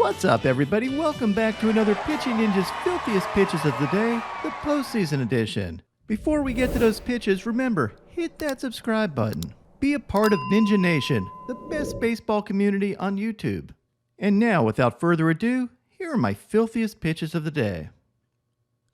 What's up, everybody? Welcome back to another Pitching Ninja's Filthiest Pitches of the Day, the postseason edition. Before we get to those pitches, remember, hit that subscribe button. Be a part of Ninja Nation, the best baseball community on YouTube. And now, without further ado, here are my filthiest pitches of the day.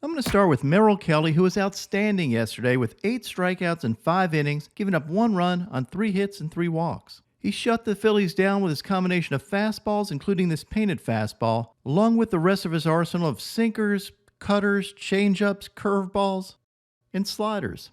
I'm going to start with Merrill Kelly, who was outstanding yesterday with 8 strikeouts in 5 innings, giving up 1 run on 3 hits and 3 walks. He shut the Phillies down with his combination of fastballs, including this painted fastball, along with the rest of his arsenal of sinkers, cutters, changeups, curveballs, and sliders.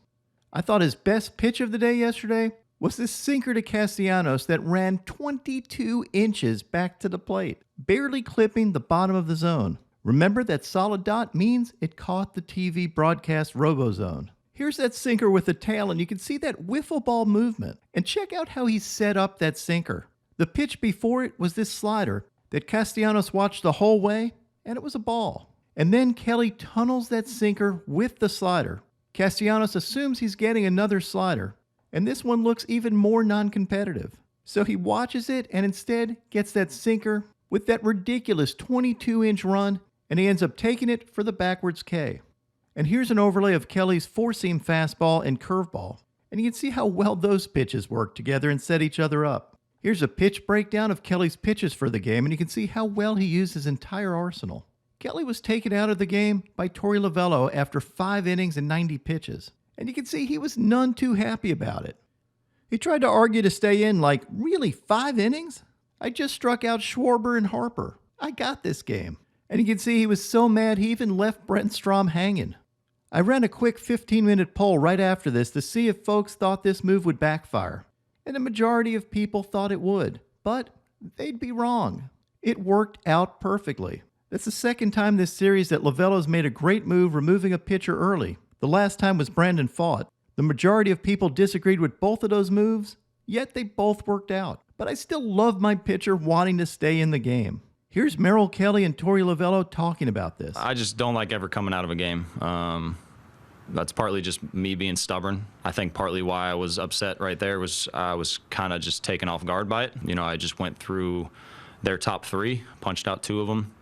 I thought his best pitch of the day yesterday was this sinker to Castellanos that ran 22 inches back to the plate, barely clipping the bottom of the zone. Remember that solid dot means it caught the TV broadcast RoboZone. Here's that sinker with the tail, and you can see that wiffle ball movement. And check out how he set up that sinker. The pitch before it was this slider that Castellanos watched the whole way, and it was a ball. And then Kelly tunnels that sinker with the slider. Castellanos assumes he's getting another slider, and this one looks even more non-competitive. So he watches it and instead gets that sinker with that ridiculous 22-inch run, and he ends up taking it for the backwards K. And here's an overlay of Kelly's four-seam fastball and curveball. And you can see how well those pitches work together and set each other up. Here's a pitch breakdown of Kelly's pitches for the game, and you can see how well he used his entire arsenal. Kelly was taken out of the game by Torey Lovullo after 5 innings and 90 pitches. And you can see he was none too happy about it. He tried to argue to stay in like, really, 5 innings? I just struck out Schwarber and Harper. I got this game. And you can see he was so mad he even left Brent Strom hanging. I ran a quick 15-minute poll right after this to see if folks thought this move would backfire. And the majority of people thought it would. But they'd be wrong. It worked out perfectly. It's the second time this series that Lovullo's made a great move removing a pitcher early. The last time was Brandon Pfaadt. The majority of people disagreed with both of those moves, yet they both worked out. But I still love my pitcher wanting to stay in the game. Here's Merrill Kelly and Torey Lovullo talking about this. I just don't like ever coming out of a game. That's partly just me being stubborn. I think partly why I was upset right there was I was kind of just taken off guard by it. You know, I just went through their top 3, punched out 2 of them,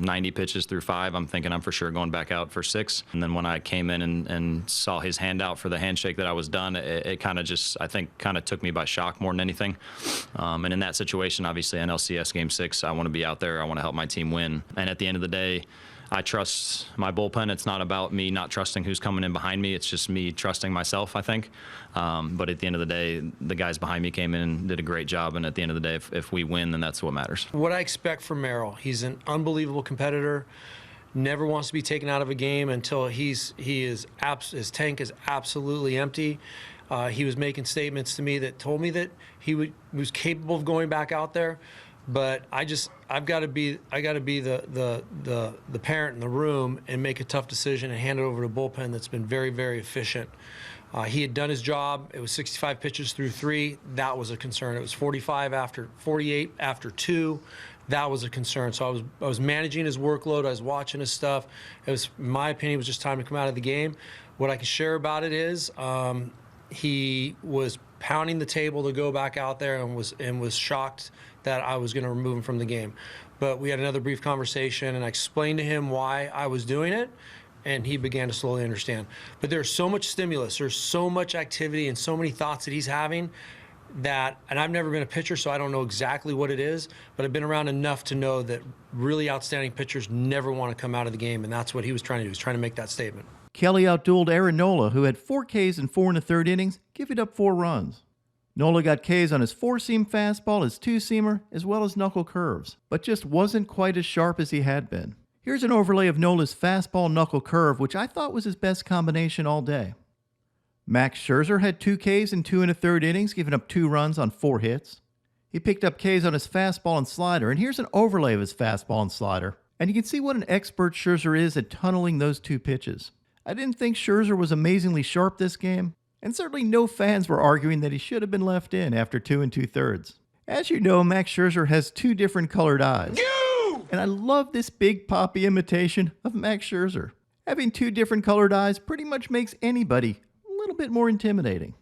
90 pitches through 5. I'm thinking I'm for sure going back out for 6. And then when I came in and saw his hand out for the handshake that I was done, it kind of just, I think, kind of took me by shock more than anything. And in that situation, obviously, NLCS Game 6, I want to be out there. I want to help my team win. And at the end of the day, I trust my bullpen. It's not about me not trusting who's coming in behind me. It's just me trusting myself, I think. But at the end of the day, the guys behind me came in and did a great job. And at the end of the day, if we win, then that's what matters. What I expect from Merrill, he's an unbelievable competitor. Never wants to be taken out of a game until his tank is absolutely empty. He was making statements to me that told me that he was capable of going back out there. But I've got to be the parent in the room and make a tough decision and hand it over to a bullpen that's been very, very efficient. He had done his job. It was 65 pitches through 3. That was a concern. It was 48 after 2. That was a concern. So I was managing his workload. I was watching his stuff. It was, in my opinion, it was just time to come out of the game. What I can share about it is he was pounding the table to go back out there and was shocked that I was going to remove him from the game. But we had another brief conversation, and I explained to him why I was doing it, and he began to slowly understand. But there's so much stimulus, there's so much activity and so many thoughts that he's having that, and I've never been a pitcher, so I don't know exactly what it is, but I've been around enough to know that really outstanding pitchers never want to come out of the game, and that's what he was trying to do. He was trying to make that statement. Kelly outdueled Aaron Nola, who had 4 Ks in 4 1/3 innings, giving up 4 runs. Nola got Ks on his 4-seam fastball, his 2-seamer, as well as knuckle curves, but just wasn't quite as sharp as he had been. Here's an overlay of Nola's fastball knuckle curve, which I thought was his best combination all day. Max Scherzer had 2 Ks in 2 1/3 innings, giving up 2 runs on 4 hits. He picked up Ks on his fastball and slider, and here's an overlay of his fastball and slider. And you can see what an expert Scherzer is at tunneling those 2 pitches. I didn't think Scherzer was amazingly sharp this game, and certainly no fans were arguing that he should have been left in after 2 2/3. As you know, Max Scherzer has 2 different colored eyes. And I love this Big Papi imitation of Max Scherzer. Having 2 different colored eyes pretty much makes anybody a little bit more intimidating.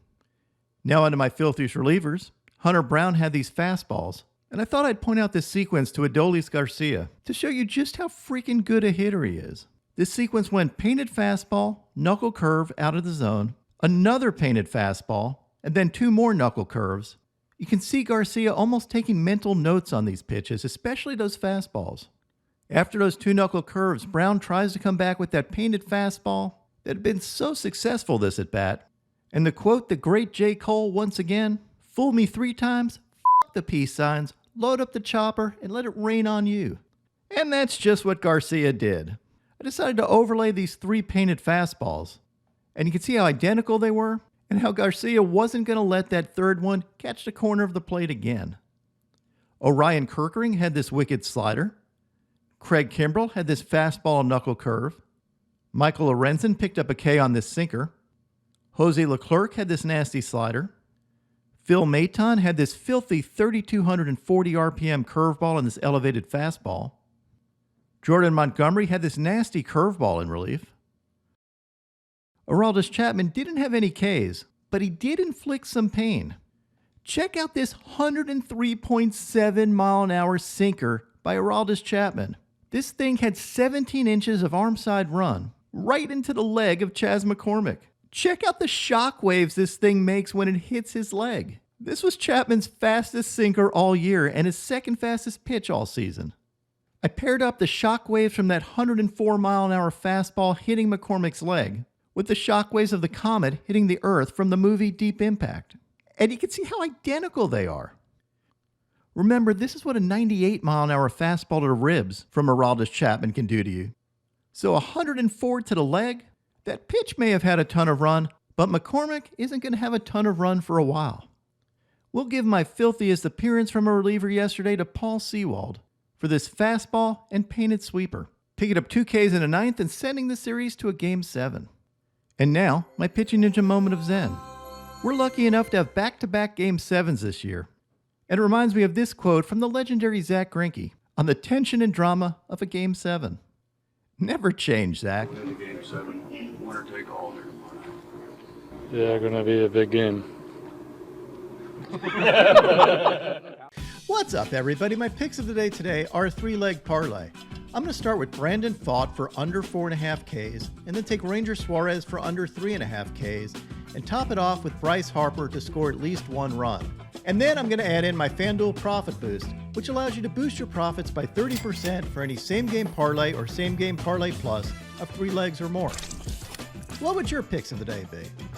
Now onto my filthiest relievers. Hunter Brown had these fastballs, And I thought I'd point out this sequence to Aroldis Garcia to show you just how freaking good a hitter he is. This sequence went painted fastball, knuckle curve out of the zone, another painted fastball, and then 2 more knuckle curves. You can see Garcia almost taking mental notes on these pitches, especially those fastballs. After those 2 knuckle curves, Brown tries to come back with that painted fastball that had been so successful this at-bat. And to quote the great J. Cole once again, "Fool me 3 times, f*** the peace signs, load up the chopper, and let it rain on you." And that's just what Garcia did. I decided to overlay these 3 painted fastballs. And you can see how identical they were, and how Garcia wasn't going to let that third one catch the corner of the plate again. Orion Kerkering had this wicked slider. Craig Kimbrell had this fastball knuckle curve. Michael Lorenzen picked up a K on this sinker. Jose Leclerc had this nasty slider. Phil Maton had this filthy 3,240 RPM curveball and this elevated fastball. Jordan Montgomery had this nasty curveball in relief. Aroldis Chapman didn't have any Ks, but he did inflict some pain. Check out this 103.7 mile an hour sinker by Aroldis Chapman. This thing had 17 inches of arm side run, right into the leg of Chas McCormick. Check out the shock waves this thing makes when it hits his leg. This was Chapman's fastest sinker all year and his second fastest pitch all season. I paired up the shock waves from that 104 mile an hour fastball hitting McCormick's leg with the shockwaves of the comet hitting the Earth from the movie Deep Impact. And you can see how identical they are. Remember, this is what a 98 mile an hour fastball to the ribs from Aroldis Chapman can do to you. So 104 to the leg, that pitch may have had a ton of run, but McCormick isn't going to have a ton of run for a while. We'll give my filthiest appearance from a reliever yesterday to Paul Sewald for this fastball and painted sweeper, picking up 2 Ks in the 9th and sending the series to a Game 7. And now, my pitching ninja moment of zen. We're lucky enough to have back-to-back Game 7s this year. And it reminds me of this quote from the legendary Zach Greinke on the tension and drama of a Game 7. Never change, Zach. In Game 7, winner take all. Yeah, gonna be a big game. What's up, everybody? My picks of the day today are a 3-leg parlay. I'm going to start with Brandon Pfaadt for under 4.5 Ks, and then take Ranger Suarez for under 3.5 Ks, and top it off with Bryce Harper to score at least 1 run. And then I'm going to add in my FanDuel Profit Boost, which allows you to boost your profits by 30% for any same-game parlay or same-game parlay plus of 3 legs or more. What would your picks of the day be?